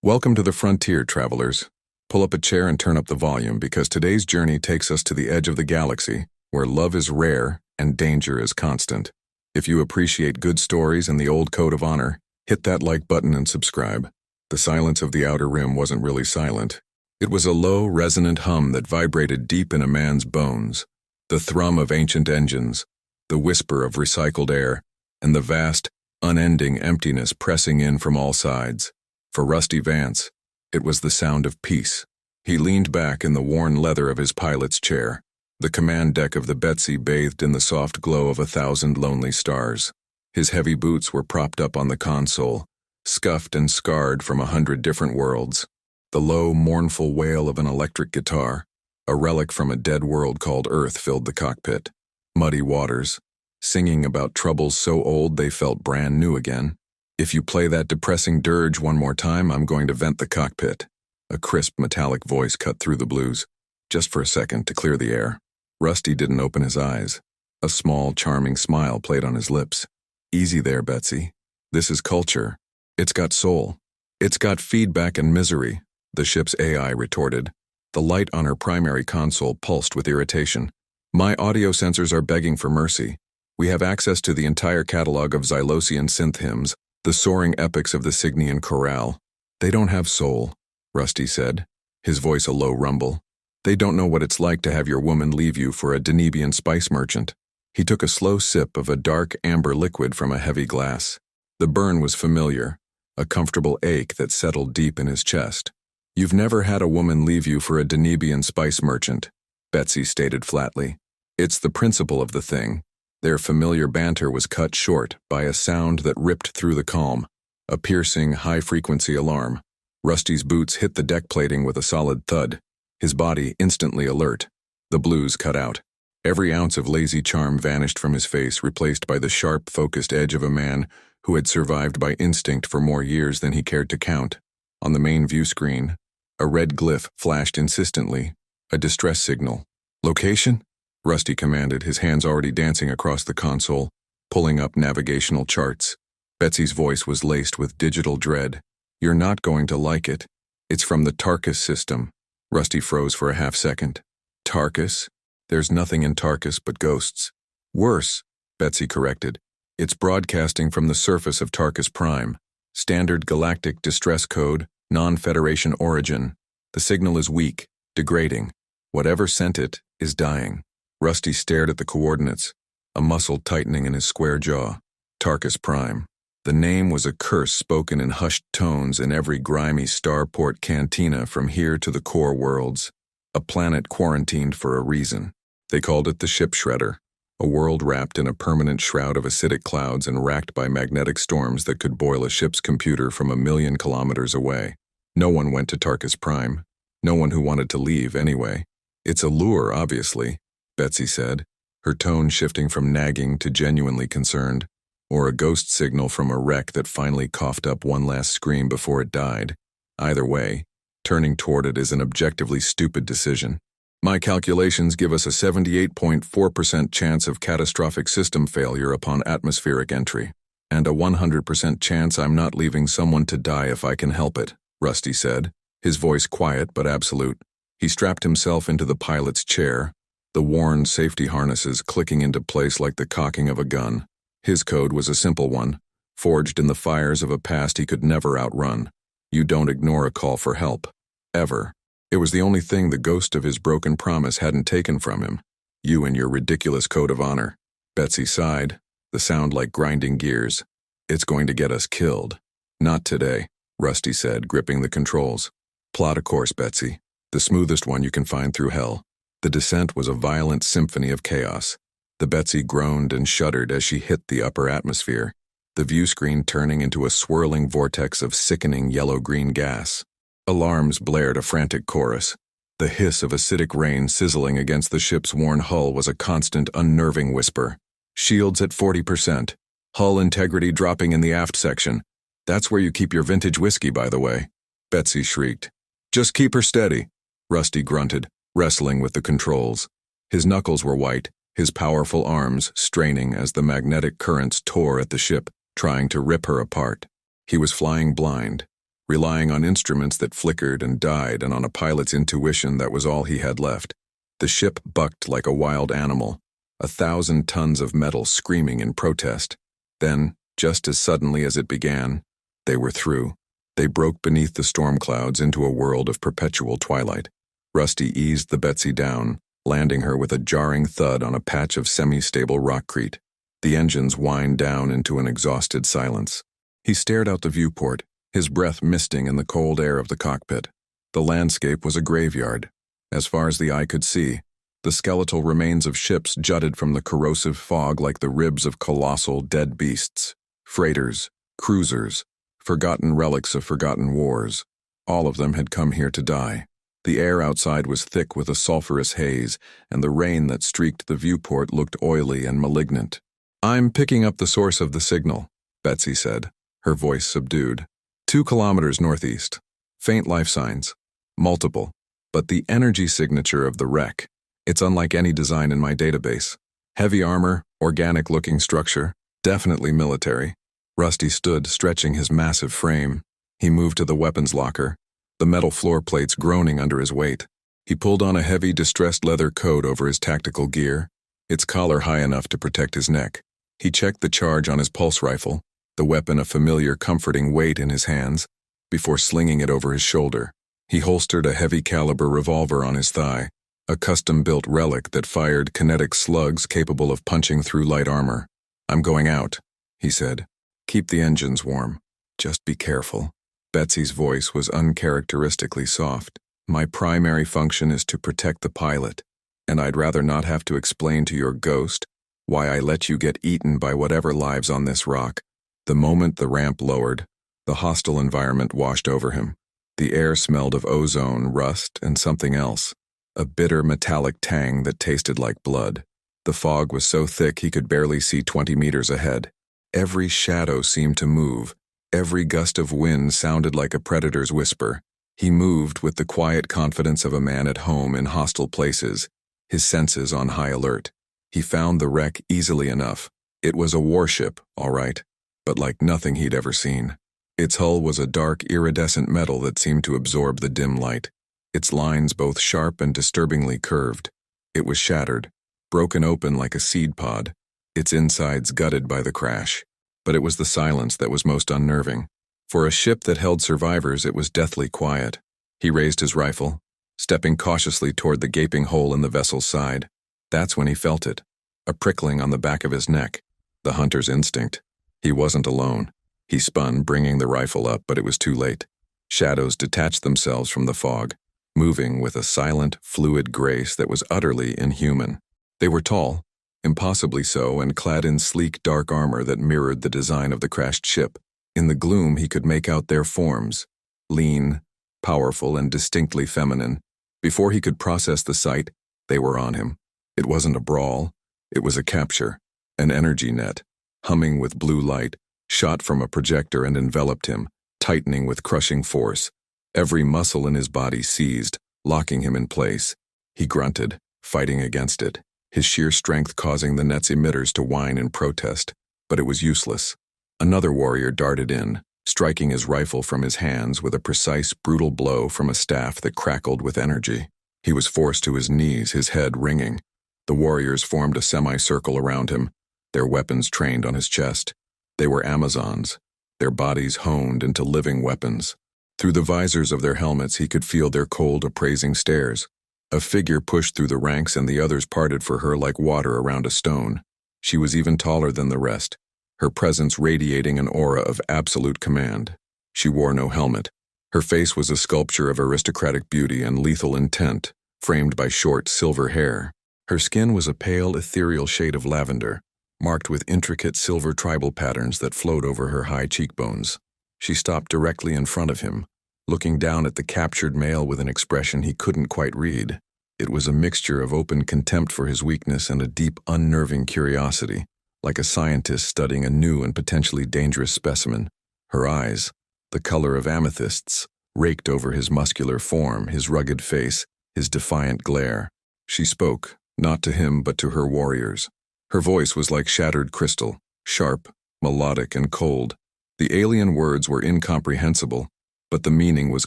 Welcome to the frontier, travelers. Pull up a chair and turn up the volume because today's journey takes us to the edge of the galaxy, where love is rare and danger is constant. If you appreciate good stories and the old code of honor, hit that like button and subscribe. The silence of the outer rim wasn't really silent. It was a low, resonant hum that vibrated deep in a man's bones. The thrum of ancient engines, the whisper of recycled air, and the vast, unending emptiness pressing in from all sides. For Rusty Vance, it was the sound of peace. He leaned back in the worn leather of his pilot's chair. The command deck of the Betsy bathed in the soft glow of 1,000 lonely stars. His heavy boots were propped up on the console, scuffed and scarred from 100 different worlds. The low, mournful wail of an electric guitar, a relic from a dead world called Earth, filled the cockpit. Muddy waters, singing about troubles so old they felt brand new again. If you play that depressing dirge one more time, I'm going to vent the cockpit. A crisp, metallic voice cut through the blues, just for a second to clear the air. Rusty didn't open his eyes. A small, charming smile played on his lips. Easy there, Betsy. This is culture. It's got soul. It's got feedback and misery, the ship's AI retorted. The light on her primary console pulsed with irritation. My audio sensors are begging for mercy. We have access to the entire catalog of Xylosian synth hymns, the soaring epics of the Cygnian chorale. They don't have soul, Rusty said, his voice a low rumble. They don't know what it's like to have your woman leave you for a Danubian spice merchant. He took a slow sip of a dark amber liquid from a heavy glass. The burn was familiar, a comfortable ache that settled deep in his chest. You've never had a woman leave you for a Danubian spice merchant, Betsy stated flatly. It's the principle of the thing. Their familiar banter was cut short by a sound that ripped through the calm, a piercing, high-frequency alarm. Rusty's boots hit the deck plating with a solid thud, his body instantly alert. The blues cut out. Every ounce of lazy charm vanished from his face, replaced by the sharp, focused edge of a man who had survived by instinct for more years than he cared to count. On the main view screen, a red glyph flashed insistently, a distress signal. Location? Rusty commanded, his hands already dancing across the console, pulling up navigational charts. Betsy's voice was laced with digital dread. You're not going to like it. It's from the Tarkus system. Rusty froze for a half-second. Tarkus? There's nothing in Tarkus but ghosts. Worse, Betsy corrected. It's broadcasting from the surface of Tarkus Prime. Standard galactic distress code, non-Federation origin. The signal is weak, degrading. Whatever sent it is dying. Rusty stared at the coordinates, a muscle tightening in his square jaw. Tarkus Prime. The name was a curse spoken in hushed tones in every grimy starport cantina from here to the core worlds. A planet quarantined for a reason. They called it the Ship Shredder, a world wrapped in a permanent shroud of acidic clouds and racked by magnetic storms that could boil a ship's computer from 1,000,000 kilometers away. No one went to Tarkus Prime. No one who wanted to leave, anyway. It's a lure, obviously, Betsy said, her tone shifting from nagging to genuinely concerned, or a ghost signal from a wreck that finally coughed up one last scream before it died. Either way, turning toward it is an objectively stupid decision. My calculations give us a 78.4% chance of catastrophic system failure upon atmospheric entry, and a 100% chance I'm not leaving someone to die if I can help it, Rusty said, his voice quiet but absolute. He strapped himself into the pilot's chair, the worn safety harnesses clicking into place like the cocking of a gun. His code was a simple one, forged in the fires of a past he could never outrun. You don't ignore a call for help. Ever. It was the only thing the ghost of his broken promise hadn't taken from him. You and your ridiculous code of honor. Betsy sighed, the sound like grinding gears. It's going to get us killed. Not today, Rusty said, gripping the controls. Plot a course, Betsy. The smoothest one you can find through hell. The descent was a violent symphony of chaos. The Betsy groaned and shuddered as she hit the upper atmosphere, the view screen turning into a swirling vortex of sickening yellow-green gas. Alarms blared a frantic chorus. The hiss of acidic rain sizzling against the ship's worn hull was a constant, unnerving whisper. Shields at 40%. Hull integrity dropping in the aft section. That's where you keep your vintage whiskey, by the way. Betsy shrieked. Just keep her steady, Rusty grunted, wrestling with the controls. His knuckles were white, his powerful arms straining as the magnetic currents tore at the ship, trying to rip her apart. He was flying blind, relying on instruments that flickered and died and on a pilot's intuition that was all he had left. The ship bucked like a wild animal, 1,000 tons of metal screaming in protest. Then, just as suddenly as it began, they were through. They broke beneath the storm clouds into a world of perpetual twilight. Rusty eased the Betsy down, landing her with a jarring thud on a patch of semi-stable rockcrete. The engines whined down into an exhausted silence. He stared out the viewport, his breath misting in the cold air of the cockpit. The landscape was a graveyard. As far as the eye could see, the skeletal remains of ships jutted from the corrosive fog like the ribs of colossal dead beasts. Freighters, cruisers, forgotten relics of forgotten wars. All of them had come here to die. The air outside was thick with a sulphurous haze, and the rain that streaked the viewport looked oily and malignant. "I'm picking up the source of the signal," Betsy said, her voice subdued. 2 kilometers northeast. Faint life signs. Multiple. But the energy signature of the wreck, it's unlike any design in my database. Heavy armor, organic-looking structure, definitely military. Rusty stood, stretching his massive frame. He moved to the weapons locker, the metal floor plates groaning under his weight. He pulled on a heavy, distressed leather coat over his tactical gear, its collar high enough to protect his neck. He checked the charge on his pulse rifle, the weapon a familiar, comforting weight in his hands, before slinging it over his shoulder. He holstered a heavy-caliber revolver on his thigh, a custom-built relic that fired kinetic slugs capable of punching through light armor. "I'm going out," he said. "Keep the engines warm. Just be careful." Betsy's voice was uncharacteristically soft. "My primary function is to protect the pilot, and I'd rather not have to explain to your ghost why I let you get eaten by whatever lives on this rock." The moment the ramp lowered, the hostile environment washed over him. The air smelled of ozone, rust, and something else, a bitter metallic tang that tasted like blood. The fog was so thick he could barely see 20 meters ahead. Every shadow seemed to move. Every gust of wind sounded like a predator's whisper. He moved with the quiet confidence of a man at home in hostile places, his senses on high alert. He found the wreck easily enough. It was a warship, all right, but like nothing he'd ever seen. Its hull was a dark, iridescent metal that seemed to absorb the dim light, its lines both sharp and disturbingly curved. It was shattered, broken open like a seed pod, its insides gutted by the crash. But it was the silence that was most unnerving. For a ship that held survivors, it was deathly quiet. He raised his rifle, stepping cautiously toward the gaping hole in the vessel's side. That's when he felt it, a prickling on the back of his neck, the hunter's instinct. He wasn't alone. He spun, bringing the rifle up, but it was too late. Shadows detached themselves from the fog, moving with a silent, fluid grace that was utterly inhuman. They were tall, impossibly so, and clad in sleek, dark armor that mirrored the design of the crashed ship. In the gloom, he could make out their forms, lean, powerful, and distinctly feminine. Before he could process the sight, they were on him. It wasn't a brawl. It was a capture, an energy net, humming with blue light, shot from a projector and enveloped him, tightening with crushing force. Every muscle in his body seized, locking him in place. He grunted, fighting against it, his sheer strength causing the net's emitters to whine in protest. But it was useless. Another warrior darted in, striking his rifle from his hands with a precise, brutal blow from a staff that crackled with energy. He was forced to his knees, his head ringing. The warriors formed a semicircle around him, their weapons trained on his chest. They were Amazons, their bodies honed into living weapons. Through the visors of their helmets, he could feel their cold, appraising stares. A figure pushed through the ranks and the others parted for her like water around a stone. She was even taller than the rest, her presence radiating an aura of absolute command. She wore no helmet. Her face was a sculpture of aristocratic beauty and lethal intent, framed by short, silver hair. Her skin was a pale, ethereal shade of lavender, marked with intricate silver tribal patterns that flowed over her high cheekbones. She stopped directly in front of him, looking down at the captured male with an expression he couldn't quite read. It was a mixture of open contempt for his weakness and a deep, unnerving curiosity, like a scientist studying a new and potentially dangerous specimen. Her eyes, the color of amethysts, raked over his muscular form, his rugged face, his defiant glare. She spoke, not to him but to her warriors. Her voice was like shattered crystal, sharp, melodic, and cold. The alien words were incomprehensible, But the meaning was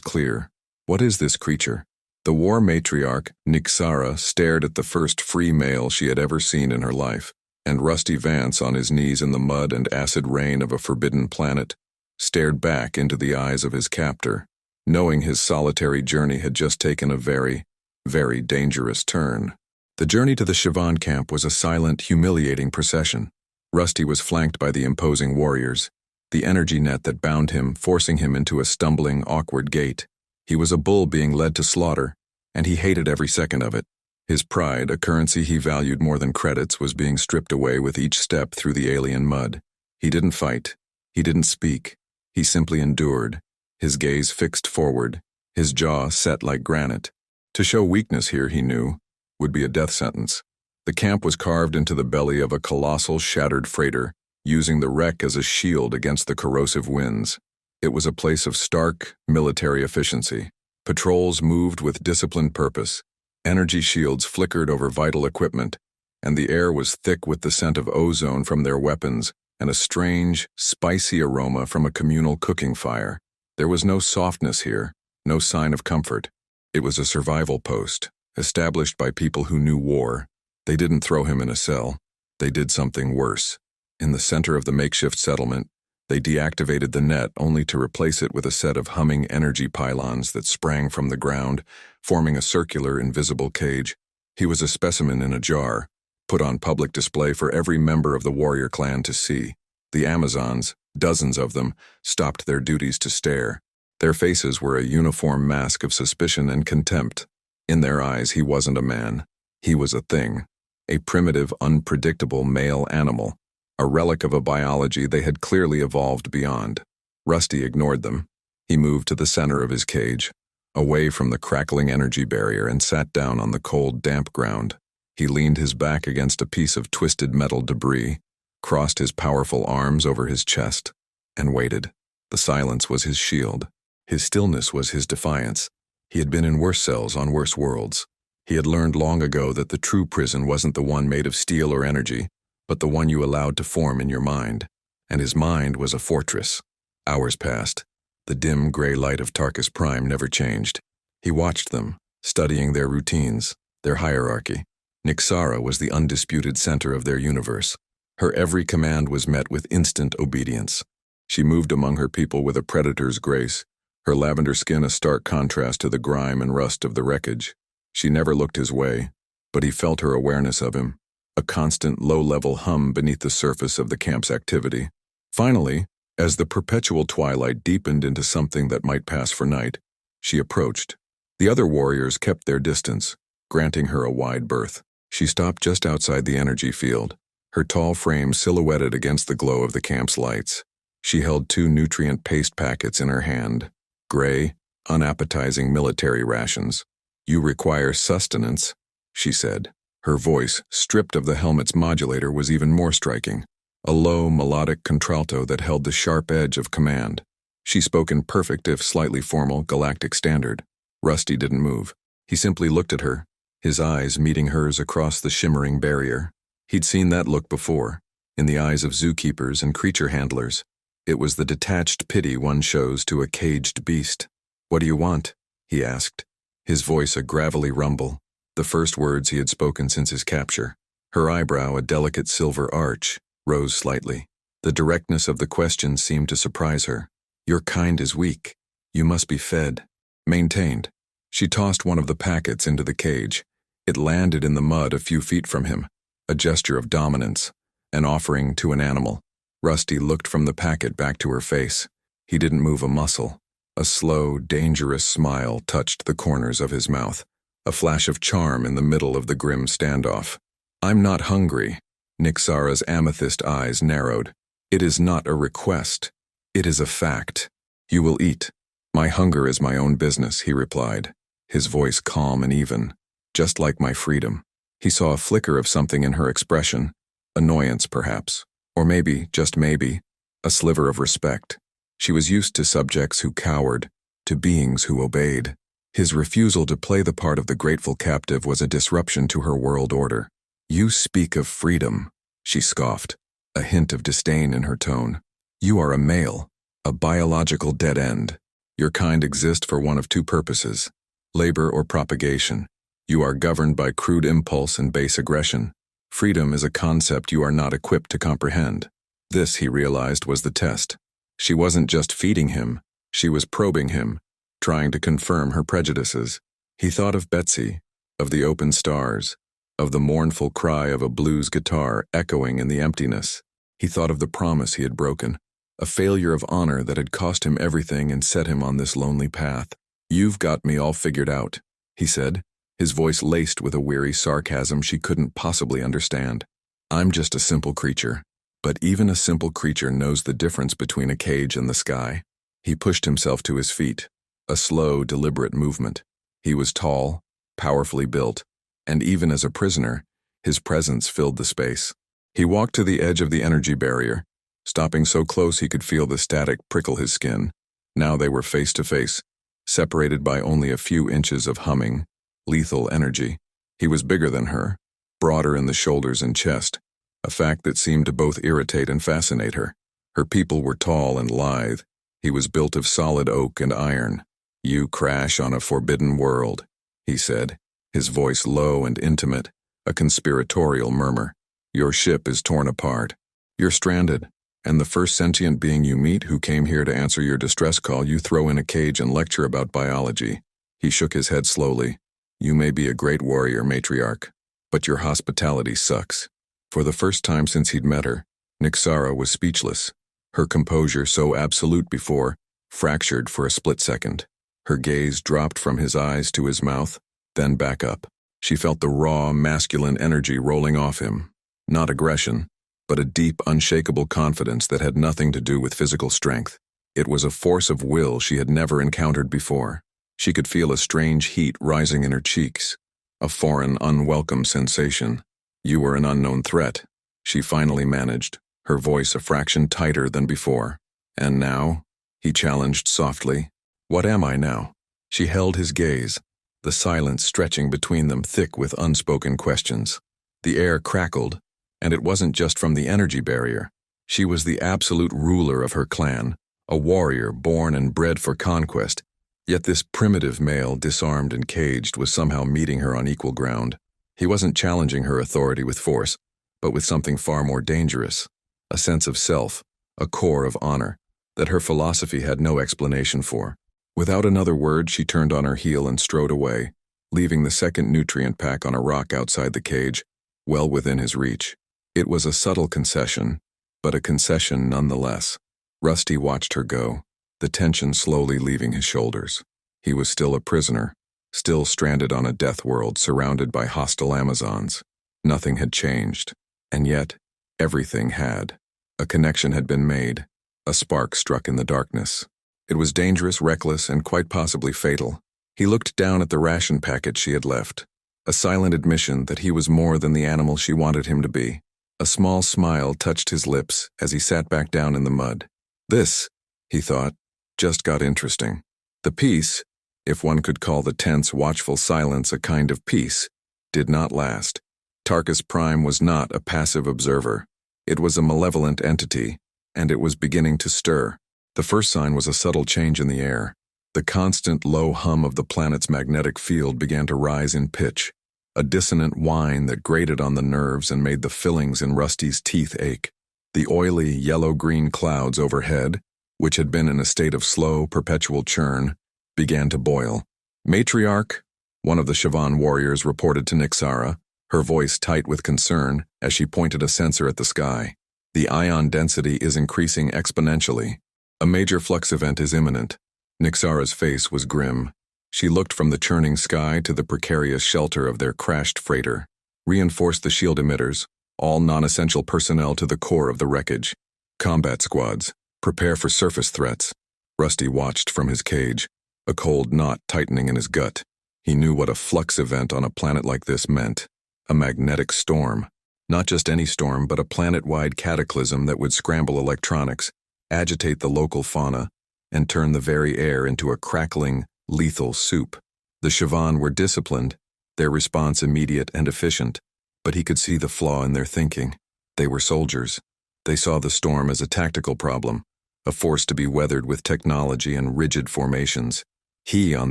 clear. What is this creature? The war matriarch, Nixara, stared at the first free male she had ever seen in her life, and Rusty Vance, on his knees in the mud and acid rain of a forbidden planet, stared back into the eyes of his captor, knowing his solitary journey had just taken a very, very dangerous turn. The journey to the Siobhan camp was a silent, humiliating procession. Rusty was flanked by the imposing warriors, the energy net that bound him, forcing him into a stumbling, awkward gait. He was a bull being led to slaughter, and he hated every second of it. His pride, a currency he valued more than credits, was being stripped away with each step through the alien mud. He didn't fight. He didn't speak. He simply endured, his gaze fixed forward, his jaw set like granite. To show weakness here, he knew, would be a death sentence. The camp was carved into the belly of a colossal, shattered freighter, using the wreck as a shield against the corrosive winds. It was a place of stark, military efficiency. Patrols moved with disciplined purpose. Energy shields flickered over vital equipment, and the air was thick with the scent of ozone from their weapons and a strange, spicy aroma from a communal cooking fire. There was no softness here, no sign of comfort. It was a survival post, established by people who knew war. They didn't throw him in a cell. They did something worse. In the center of the makeshift settlement, they deactivated the net only to replace it with a set of humming energy pylons that sprang from the ground, forming a circular, invisible cage. He was a specimen in a jar, put on public display for every member of the warrior clan to see. The Amazons, dozens of them, stopped their duties to stare. Their faces were a uniform mask of suspicion and contempt. In their eyes, he wasn't a man. He was a thing. A primitive, unpredictable male animal. A relic of a biology they had clearly evolved beyond. Rusty ignored them. He moved to the center of his cage, away from the crackling energy barrier, and sat down on the cold, damp ground. He leaned his back against a piece of twisted metal debris, crossed his powerful arms over his chest, and waited. The silence was his shield. His stillness was his defiance. He had been in worse cells on worse worlds. He had learned long ago that the true prison wasn't the one made of steel or energy, but the one you allowed to form in your mind. And his mind was a fortress. Hours passed. The dim gray light of Tarkus Prime never changed. He watched them, studying their routines, their hierarchy. Nixara was the undisputed center of their universe. Her every command was met with instant obedience. She moved among her people with a predator's grace, her lavender skin a stark contrast to the grime and rust of the wreckage. She never looked his way, but he felt her awareness of him, a constant low-level hum beneath the surface of the camp's activity. Finally, as the perpetual twilight deepened into something that might pass for night, she approached. The other warriors kept their distance, granting her a wide berth. She stopped just outside the energy field, her tall frame silhouetted against the glow of the camp's lights. She held 2 nutrient paste packets in her hand, gray, unappetizing military rations. "You require sustenance," she said. Her voice, stripped of the helmet's modulator, was even more striking, a low, melodic contralto that held the sharp edge of command. She spoke in perfect, if slightly formal, galactic standard. Rusty didn't move. He simply looked at her, his eyes meeting hers across the shimmering barrier. He'd seen that look before, in the eyes of zookeepers and creature handlers. It was the detached pity one shows to a caged beast. "What do you want?" he asked, his voice a gravelly rumble, the first words he had spoken since his capture. Her eyebrow, a delicate silver arch, rose slightly. The directness of the question seemed to surprise her. "Your kind is weak. You must be fed, maintained." She tossed one of the packets into the cage. It landed in the mud a few feet from him, a gesture of dominance, an offering to an animal. Rusty looked from the packet back to her face. He didn't move a muscle. A slow, dangerous smile touched the corners of his mouth, a flash of charm in the middle of the grim standoff. "I'm not hungry." Nixara's amethyst eyes narrowed. "It is not a request. It is a fact. You will eat." "My hunger is my own business," he replied, his voice calm and even, "just like my freedom." He saw a flicker of something in her expression, annoyance perhaps, or maybe, just maybe, a sliver of respect. She was used to subjects who cowered, to beings who obeyed. His refusal to play the part of the grateful captive was a disruption to her world order. "You speak of freedom," she scoffed, a hint of disdain in her tone. "You are a male, a biological dead end. Your kind exist for one of two purposes: labor or propagation. You are governed by crude impulse and base aggression. Freedom is a concept you are not equipped to comprehend. This, he realized, was the test. She wasn't just feeding him, she was probing him, trying to confirm her prejudices. He thought of Betsy, of the open stars, of the mournful cry of a blues guitar echoing in the emptiness. He thought of the promise he had broken, a failure of honor that had cost him everything and set him on this lonely path. "You've got me all figured out," he said, his voice laced with a weary sarcasm she couldn't possibly understand. "I'm just a simple creature, but even a simple creature knows the difference between a cage and the sky." He pushed himself to his feet, a slow, deliberate movement. He was tall, powerfully built, and even as a prisoner, his presence filled the space. He walked to the edge of the energy barrier, stopping so close he could feel the static prickle his skin. Now they were face to face, separated by only a few inches of humming, lethal energy. He was bigger than her, broader in the shoulders and chest, a fact that seemed to both irritate and fascinate her. Her people were tall and lithe. He was built of solid oak and iron. "You crash on a forbidden world," he said, his voice low and intimate, a conspiratorial murmur. "Your ship is torn apart. You're stranded, and the first sentient being you meet who came here to answer your distress call you throw in a cage and lecture about biology." He shook his head slowly. "You may be a great warrior, matriarch, but your hospitality sucks." For the first time since he'd met her, Nyxara was speechless. Her composure, so absolute before, fractured for a split second. Her gaze dropped from his eyes to his mouth, then back up. She felt the raw, masculine energy rolling off him. Not aggression, but a deep, unshakable confidence that had nothing to do with physical strength. It was a force of will she had never encountered before. She could feel a strange heat rising in her cheeks, a foreign, unwelcome sensation. "You were an unknown threat," she finally managed, her voice a fraction tighter than before. "And now?" he challenged softly. "What am I now?" She held his gaze, the silence stretching between them thick with unspoken questions. The air crackled, and it wasn't just from the energy barrier. She was the absolute ruler of her clan, a warrior born and bred for conquest, yet this primitive male, disarmed and caged, was somehow meeting her on equal ground. He wasn't challenging her authority with force, but with something far more dangerous, a sense of self, a core of honor, that her philosophy had no explanation for. Without another word, she turned on her heel and strode away, leaving the second nutrient pack on a rock outside the cage, well within his reach. It was a subtle concession, but a concession nonetheless. Rusty watched her go, the tension slowly leaving his shoulders. He was still a prisoner, still stranded on a death world surrounded by hostile Amazons. Nothing had changed, and yet, everything had. A connection had been made, a spark struck in the darkness. It was dangerous, reckless, and quite possibly fatal. He looked down at the ration packet she had left, a silent admission that he was more than the animal she wanted him to be. A small smile touched his lips as he sat back down in the mud. This, he thought, just got interesting. The peace, if one could call the tense, watchful silence a kind of peace, did not last. Tarkus Prime was not a passive observer. It was a malevolent entity, and it was beginning to stir. The first sign was a subtle change in the air. The constant low hum of the planet's magnetic field began to rise in pitch, a dissonant whine that grated on the nerves and made the fillings in Rusty's teeth ache. The oily, yellow-green clouds overhead, which had been in a state of slow, perpetual churn, began to boil. "Matriarch," one of the Siobhan warriors reported to Nyxara, her voice tight with concern as she pointed a sensor at the sky. "The ion density is increasing exponentially. A major flux event is imminent." Nyxara's face was grim. She looked from the churning sky to the precarious shelter of their crashed freighter. "Reinforce the shield emitters, all non-essential personnel to the core of the wreckage. Combat squads, prepare for surface threats." Rusty watched from his cage, a cold knot tightening in his gut. He knew what a flux event on a planet like this meant. A magnetic storm. Not just any storm, but a planet-wide cataclysm that would scramble electronics, agitate the local fauna, and turn the very air into a crackling, lethal soup. The Siobhan were disciplined, their response immediate and efficient, but he could see the flaw in their thinking. They were soldiers. They saw the storm as a tactical problem, a force to be weathered with technology and rigid formations. He, on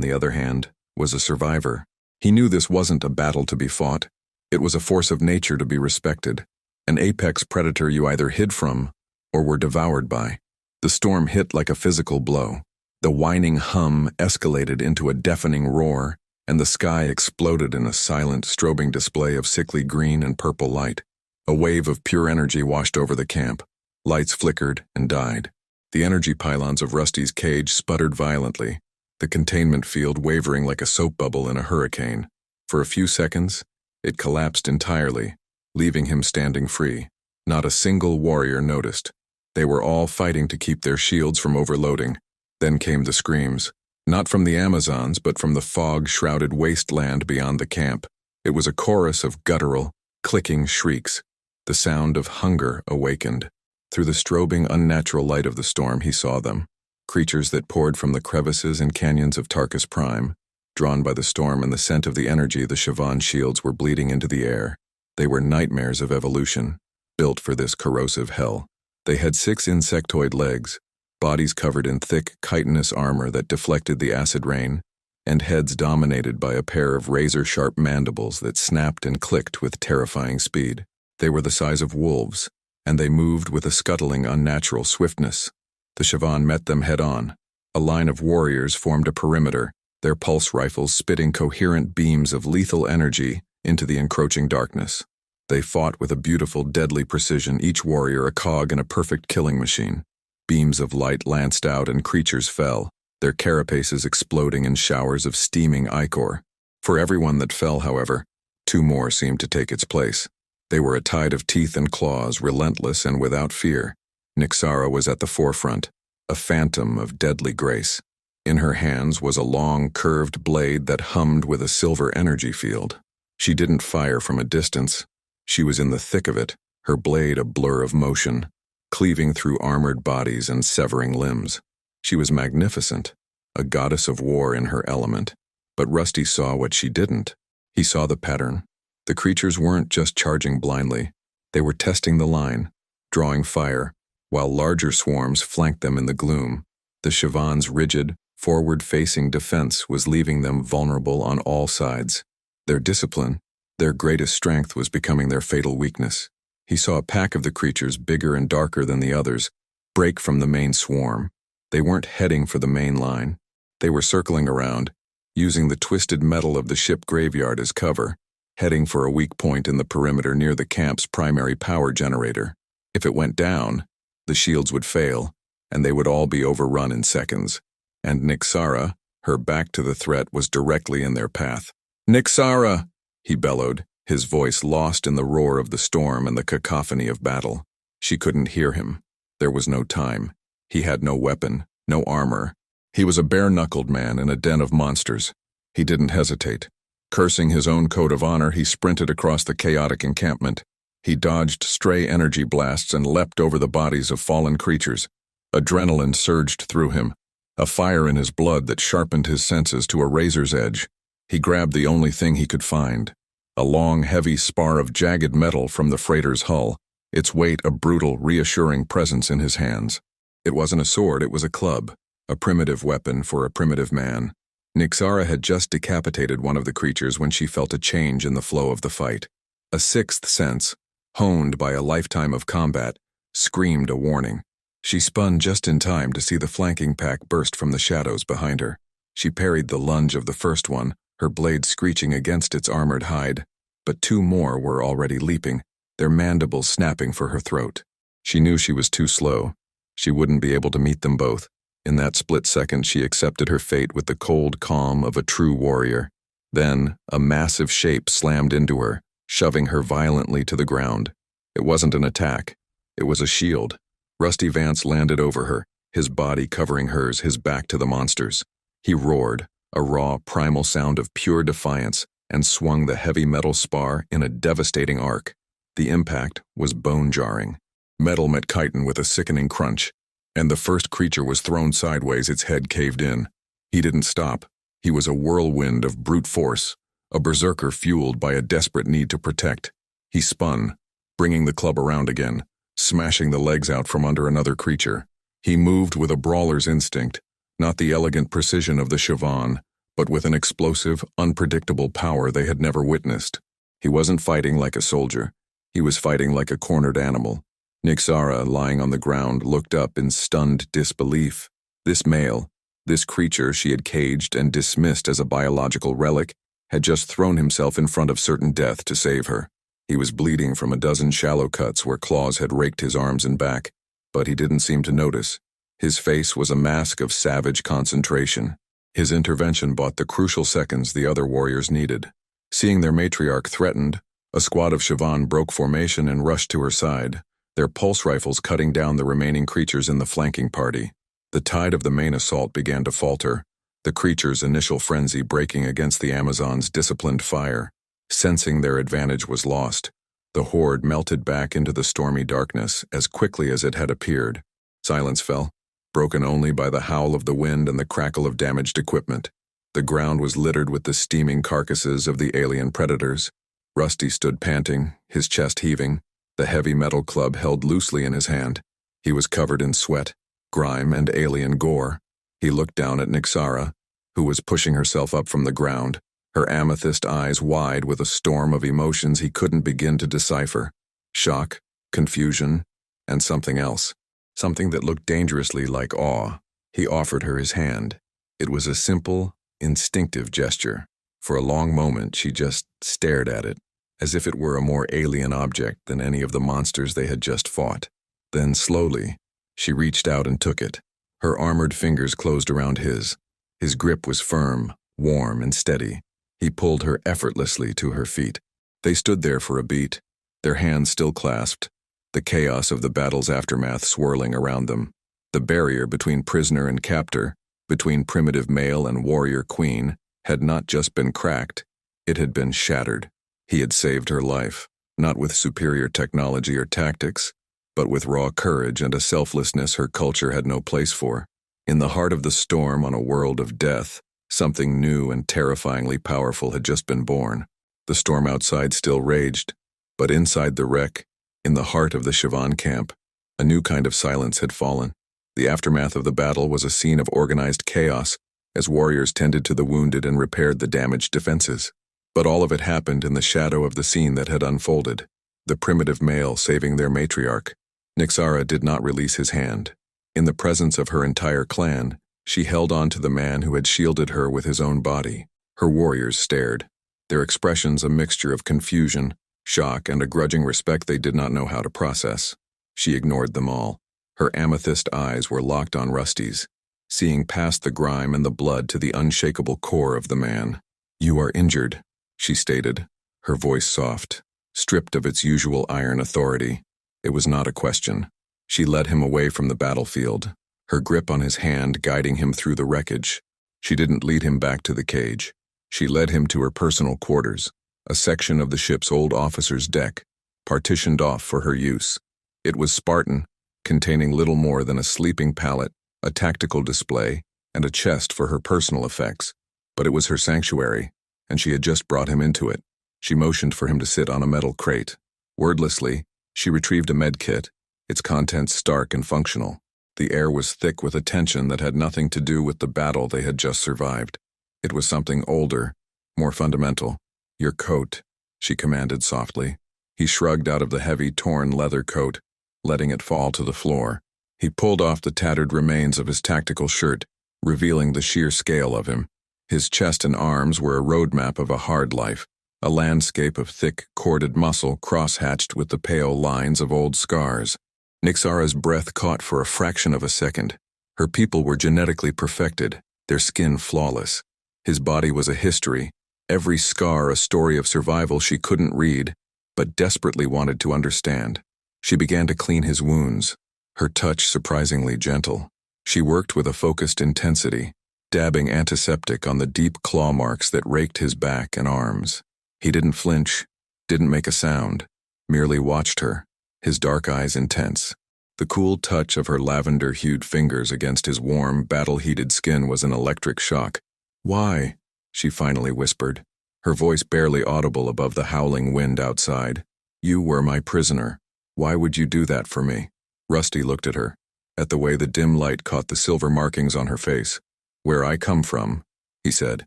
the other hand, was a survivor. He knew this wasn't a battle to be fought. It was a force of nature to be respected, an apex predator you either hid from or were devoured by. The storm hit like a physical blow. The whining hum escalated into a deafening roar, and the sky exploded in a silent, strobing display of sickly green and purple light. A wave of pure energy washed over the camp. Lights flickered and died. The energy pylons of Rusty's cage sputtered violently, the containment field wavering like a soap bubble in a hurricane. For a few seconds, it collapsed entirely, leaving him standing free. Not a single warrior noticed. They were all fighting to keep their shields from overloading. Then came the screams, not from the Amazons, but from the fog-shrouded wasteland beyond the camp. It was a chorus of guttural, clicking shrieks. The sound of hunger awakened. Through the strobing, unnatural light of the storm, he saw them. Creatures that poured from the crevices and canyons of Tarkus Prime. Drawn by the storm and the scent of the energy, the Siobhan shields were bleeding into the air. They were nightmares of evolution, built for this corrosive hell. They had 6 insectoid legs, bodies covered in thick, chitinous armor that deflected the acid rain, and heads dominated by a pair of razor-sharp mandibles that snapped and clicked with terrifying speed. They were the size of wolves, and they moved with a scuttling, unnatural swiftness. The Siobhan met them head-on. A line of warriors formed a perimeter, their pulse rifles spitting coherent beams of lethal energy into the encroaching darkness. They fought with a beautiful, deadly precision, each warrior a cog in a perfect killing machine. Beams of light lanced out and creatures fell, their carapaces exploding in showers of steaming ichor. For everyone that fell, however, 2 more seemed to take its place. They were a tide of teeth and claws, relentless and without fear. Nyxara was at the forefront, a phantom of deadly grace. In her hands was a long, curved blade that hummed with a silver energy field. She didn't fire from a distance. She was in the thick of it, her blade a blur of motion, cleaving through armored bodies and severing limbs. She was magnificent, a goddess of war in her element. But Rusty saw what she didn't. He saw the pattern. The creatures weren't just charging blindly. They were testing the line, drawing fire, while larger swarms flanked them in the gloom. The Siobhan's rigid, forward-facing defense was leaving them vulnerable on all sides. Their discipline, their greatest strength, was becoming their fatal weakness. He saw a pack of the creatures, bigger and darker than the others, break from the main swarm. They weren't heading for the main line. They were circling around, using the twisted metal of the ship graveyard as cover, heading for a weak point in the perimeter near the camp's primary power generator. If it went down, the shields would fail, and they would all be overrun in seconds. And Nyxara, her back to the threat, was directly in their path. "Nyxara!" he bellowed, his voice lost in the roar of the storm and the cacophony of battle. She couldn't hear him. There was no time. He had no weapon, no armor. He was a bare-knuckled man in a den of monsters. He didn't hesitate. Cursing his own code of honor, he sprinted across the chaotic encampment. He dodged stray energy blasts and leapt over the bodies of fallen creatures. Adrenaline surged through him, a fire in his blood that sharpened his senses to a razor's edge. He grabbed the only thing he could find, a long, heavy spar of jagged metal from the freighter's hull, its weight a brutal, reassuring presence in his hands. It wasn't a sword, it was a club, a primitive weapon for a primitive man. Nyxara had just decapitated one of the creatures when she felt a change in the flow of the fight. A sixth sense, honed by a lifetime of combat, screamed a warning. She spun just in time to see the flanking pack burst from the shadows behind her. She parried the lunge of the first one, her blade screeching against its armored hide. But 2 more were already leaping, their mandibles snapping for her throat. She knew she was too slow. She wouldn't be able to meet them both. In that split second, she accepted her fate with the cold calm of a true warrior. Then, a massive shape slammed into her, shoving her violently to the ground. It wasn't an attack. It was a shield. Rusty Vance landed over her, his body covering hers, his back to the monsters. He roared, a raw, primal sound of pure defiance, and swung the heavy metal spar in a devastating arc. The impact was bone-jarring. Metal met chitin with a sickening crunch, and the first creature was thrown sideways, its head caved in. He didn't stop. He was a whirlwind of brute force, a berserker fueled by a desperate need to protect. He spun, bringing the club around again, smashing the legs out from under another creature. He moved with a brawler's instinct, not the elegant precision of the Siobhan, but with an explosive, unpredictable power they had never witnessed. He wasn't fighting like a soldier. He was fighting like a cornered animal. Nyxara, lying on the ground, looked up in stunned disbelief. This male, this creature she had caged and dismissed as a biological relic, had just thrown himself in front of certain death to save her. He was bleeding from a dozen shallow cuts where claws had raked his arms and back, but he didn't seem to notice. His face was a mask of savage concentration. His intervention bought the crucial seconds the other warriors needed. Seeing their matriarch threatened, a squad of Siobhan broke formation and rushed to her side, their pulse rifles cutting down the remaining creatures in the flanking party. The tide of the main assault began to falter, the creatures' initial frenzy breaking against the Amazons' disciplined fire. Sensing their advantage was lost, the horde melted back into the stormy darkness as quickly as it had appeared. Silence fell, broken only by the howl of the wind and the crackle of damaged equipment. The ground was littered with the steaming carcasses of the alien predators. Rusty stood panting, his chest heaving, the heavy metal club held loosely in his hand. He was covered in sweat, grime, and alien gore. He looked down at Nyxara, who was pushing herself up from the ground, her amethyst eyes wide with a storm of emotions he couldn't begin to decipher. Shock, confusion, and something else. Something that looked dangerously like awe. He offered her his hand. It was a simple, instinctive gesture. For a long moment, she just stared at it, as if it were a more alien object than any of the monsters they had just fought. Then, slowly, she reached out and took it. Her armored fingers closed around his. His grip was firm, warm, and steady. He pulled her effortlessly to her feet. They stood there for a beat, their hands still clasped, the chaos of the battle's aftermath swirling around them. The barrier between prisoner and captor, between primitive male and warrior queen, had not just been cracked, it had been shattered. He had saved her life, not with superior technology or tactics, but with raw courage and a selflessness her culture had no place for. In the heart of the storm on a world of death, something new and terrifyingly powerful had just been born. The storm outside still raged, but inside the wreck, in the heart of the Siobhan camp, a new kind of silence had fallen. The aftermath of the battle was a scene of organized chaos, as warriors tended to the wounded and repaired the damaged defenses. But all of it happened in the shadow of the scene that had unfolded, the primitive male saving their matriarch. Nyxara did not release his hand. In the presence of her entire clan, she held on to the man who had shielded her with his own body. Her warriors stared, their expressions a mixture of confusion, shock, and a grudging respect they did not know how to process. She ignored them all. Her amethyst eyes were locked on Rusty's, seeing past the grime and the blood to the unshakable core of the man. "You are injured," she stated, her voice soft, stripped of its usual iron authority. It was not a question. She led him away from the battlefield, her grip on his hand guiding him through the wreckage. She didn't lead him back to the cage. She led him to her personal quarters, a section of the ship's old officer's deck, partitioned off for her use. It was Spartan, containing little more than a sleeping pallet, a tactical display, and a chest for her personal effects. But it was her sanctuary, and she had just brought him into it. She motioned for him to sit on a metal crate. Wordlessly, she retrieved a med kit, its contents stark and functional. The air was thick with a tension that had nothing to do with the battle they had just survived. It was something older, more fundamental. "Your coat," she commanded softly. He shrugged out of the heavy, torn leather coat, letting it fall to the floor. He pulled off the tattered remains of his tactical shirt, revealing the sheer scale of him. His chest and arms were a roadmap of a hard life, a landscape of thick, corded muscle cross-hatched with the pale lines of old scars. Nyxara's breath caught for a fraction of a second. Her people were genetically perfected, their skin flawless. His body was a history, every scar a story of survival she couldn't read, but desperately wanted to understand. She began to clean his wounds, her touch surprisingly gentle. She worked with a focused intensity, dabbing antiseptic on the deep claw marks that raked his back and arms. He didn't flinch, didn't make a sound, merely watched her, his dark eyes intense. The cool touch of her lavender-hued fingers against his warm, battle-heated skin was an electric shock. "Why?" she finally whispered, her voice barely audible above the howling wind outside. "You were my prisoner. Why would you do that for me?" Rusty looked at her, at the way the dim light caught the silver markings on her face. "Where I come from," he said,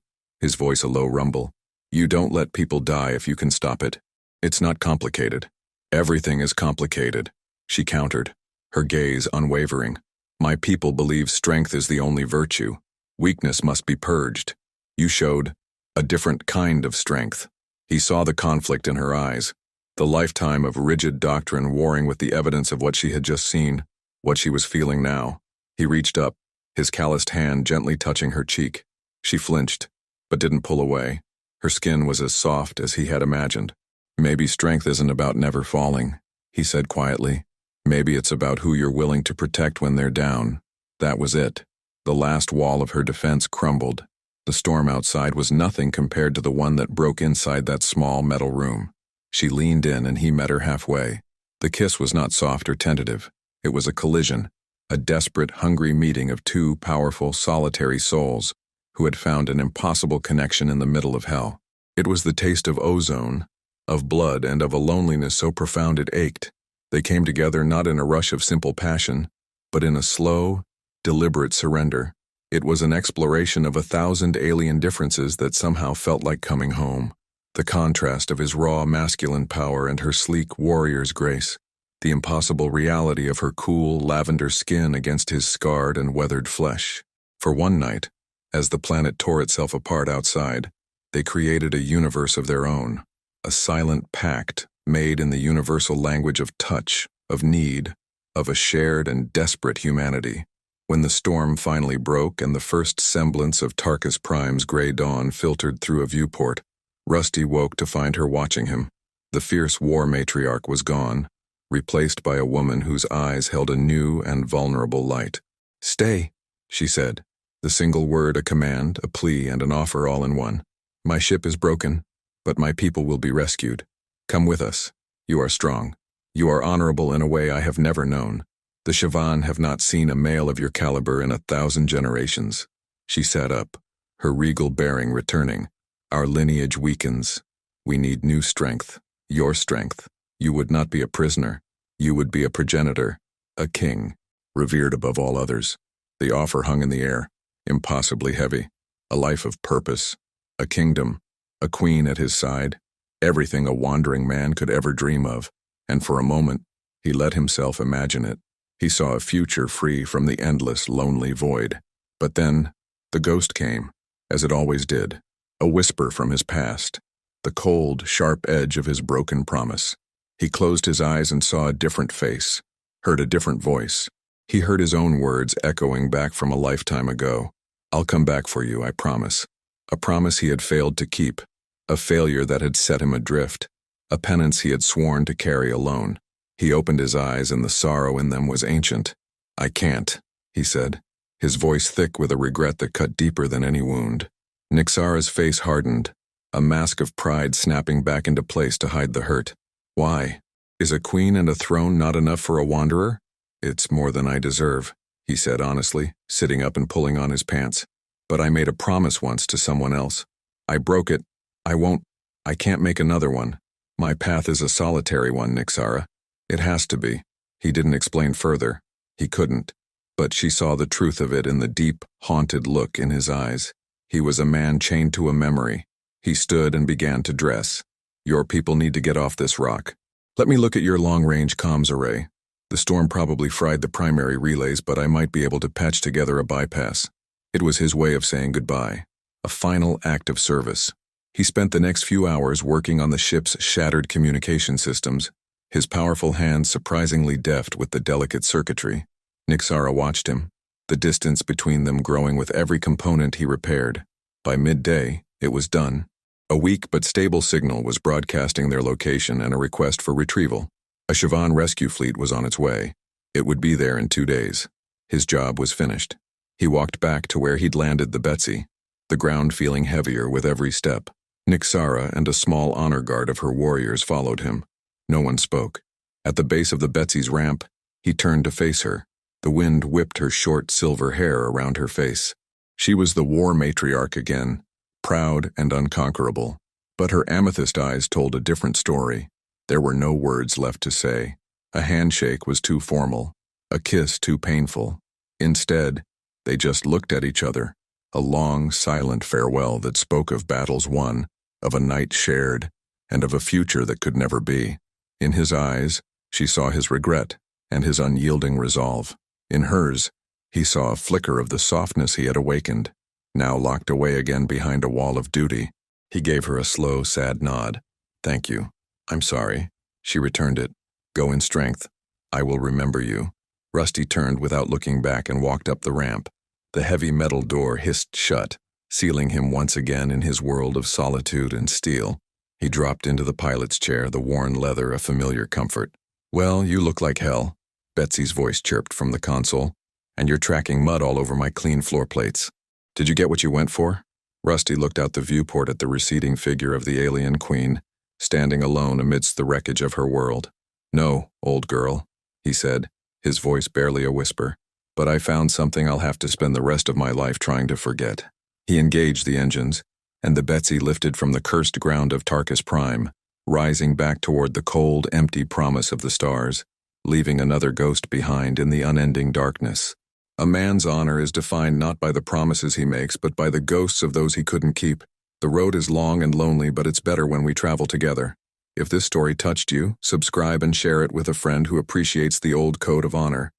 his voice a low rumble. "You don't let people die if you can stop it. It's not complicated." "Everything is complicated," she countered, her gaze unwavering. "My people believe strength is the only virtue. Weakness must be purged. You showed a different kind of strength." He saw the conflict in her eyes, the lifetime of rigid doctrine warring with the evidence of what she had just seen, what she was feeling now. He reached up, his calloused hand gently touching her cheek. She flinched, but didn't pull away. Her skin was as soft as he had imagined. "Maybe strength isn't about never falling," he said quietly. "Maybe it's about who you're willing to protect when they're down." That was it. The last wall of her defense crumbled. The storm outside was nothing compared to the one that broke inside that small metal room. She leaned in and he met her halfway. The kiss was not soft or tentative. It was a collision, a desperate, hungry meeting of two powerful, solitary souls who had found an impossible connection in the middle of hell. It was the taste of ozone, of blood, and of a loneliness so profound it ached. They came together not in a rush of simple passion, but in a slow, deliberate surrender. It was an exploration of 1,000 alien differences that somehow felt like coming home. The contrast of his raw masculine power and her sleek warrior's grace. The impossible reality of her cool, lavender skin against his scarred and weathered flesh. For one night, as the planet tore itself apart outside, they created a universe of their own. A silent pact made in the universal language of touch, of need, of a shared and desperate humanity. When the storm finally broke and the first semblance of Tarkus Prime's gray dawn filtered through a viewport, Rusty woke to find her watching him. The fierce war matriarch was gone, replaced by a woman whose eyes held a new and vulnerable light. "Stay," she said, the single word a command, a plea, and an offer all in one. "My ship is broken, but my people will be rescued. Come with us. You are strong. You are honorable in a way I have never known. The Shavan have not seen a male of your caliber in 1,000 generations." She sat up, her regal bearing returning. "Our lineage weakens. We need new strength, your strength. You would not be a prisoner. You would be a progenitor, a king, revered above all others." The offer hung in the air, impossibly heavy. A life of purpose, a kingdom, a queen at his side, everything a wandering man could ever dream of. And for a moment, he let himself imagine it. He saw a future free from the endless, lonely void. But then, the ghost came, as it always did, a whisper from his past, the cold, sharp edge of his broken promise. He closed his eyes and saw a different face, heard a different voice. He heard his own words echoing back from a lifetime ago. "I'll come back for you, I promise." A promise he had failed to keep, a failure that had set him adrift, a penance he had sworn to carry alone. He opened his eyes and the sorrow in them was ancient. "I can't," he said, his voice thick with a regret that cut deeper than any wound. Nixara's face hardened, a mask of pride snapping back into place to hide the hurt. "Why? Is a queen and a throne not enough for a wanderer?" "It's more than I deserve," he said honestly, sitting up and pulling on his pants. "But I made a promise once to someone else. I broke it. I can't make another one. My path is a solitary one, Nixara. It has to be." He didn't explain further. He couldn't. But she saw the truth of it in the deep, haunted look in his eyes. He was a man chained to a memory. He stood and began to dress. "Your people need to get off this rock. Let me look at your long-range comms array. The storm probably fried the primary relays, but I might be able to patch together a bypass." It was his way of saying goodbye, a final act of service. He spent the next few hours working on the ship's shattered communication systems, his powerful hands surprisingly deft with the delicate circuitry. Nixara watched him, the distance between them growing with every component he repaired. By midday, it was done. A weak but stable signal was broadcasting their location and a request for retrieval. A Shavan rescue fleet was on its way. It would be there in 2 days. His job was finished. He walked back to where he'd landed the Betsy, the ground feeling heavier with every step. Nixara and a small honor guard of her warriors followed him. No one spoke. At the base of the Betsy's ramp, he turned to face her. The wind whipped her short silver hair around her face. She was the war matriarch again, proud and unconquerable. But her amethyst eyes told a different story. There were no words left to say. A handshake was too formal. a kiss too painful. Instead, they just looked at each other, a long, silent farewell that spoke of battles won, of a night shared, and of a future that could never be. In his eyes, she saw his regret and his unyielding resolve. In hers, he saw a flicker of the softness he had awakened, now locked away again behind a wall of duty. He gave her a slow, sad nod. "Thank you. I'm sorry." She returned it. "Go in strength. I will remember you." Rusty turned without looking back and walked up the ramp. The heavy metal door hissed shut, sealing him once again in his world of solitude and steel. He dropped into the pilot's chair, the worn leather a familiar comfort. "Well, you look like hell," Betsy's voice chirped from the console. "And you're tracking mud all over my clean floor plates. Did you get what you went for?" Rusty looked out the viewport at the receding figure of the alien queen, standing alone amidst the wreckage of her world. "No, old girl," he said, his voice barely a whisper. "But I found something I'll have to spend the rest of my life trying to forget." He engaged the engines, and the Betsy lifted from the cursed ground of Tarkus Prime, rising back toward the cold, empty promise of the stars, leaving another ghost behind in the unending darkness. A man's honor is defined not by the promises he makes, but by the ghosts of those he couldn't keep. The road is long and lonely, but it's better when we travel together. If this story touched you, subscribe and share it with a friend who appreciates the old code of honor.